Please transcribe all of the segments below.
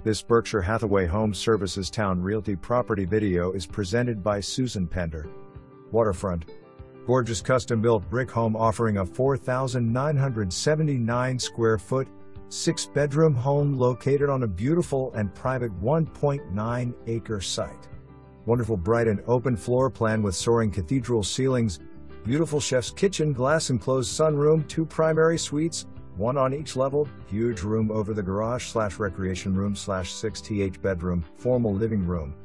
This Berkshire Hathaway Home Services Towne Realty property video is presented by Susan Pender. Waterfront. Gorgeous custom-built brick home offering a 4,979 square foot, 6-bedroom home located on a beautiful and private 1.9 acre site. Wonderful bright and open floor plan with soaring cathedral ceilings, beautiful chef's kitchen, glass enclosed sunroom, 2 primary suites, 1 on each level, huge room over the garage/recreation room/6th bedroom, formal living room,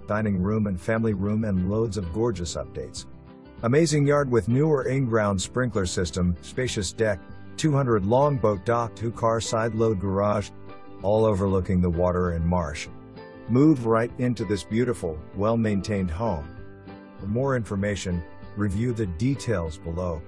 dining room and family room, and loads of gorgeous updates. Amazing yard with newer inground sprinkler system, spacious deck, 200 long boat dock, 2-car side load garage, all overlooking the water and marsh. Move right into this beautiful, well-maintained home. For more information, review the details below.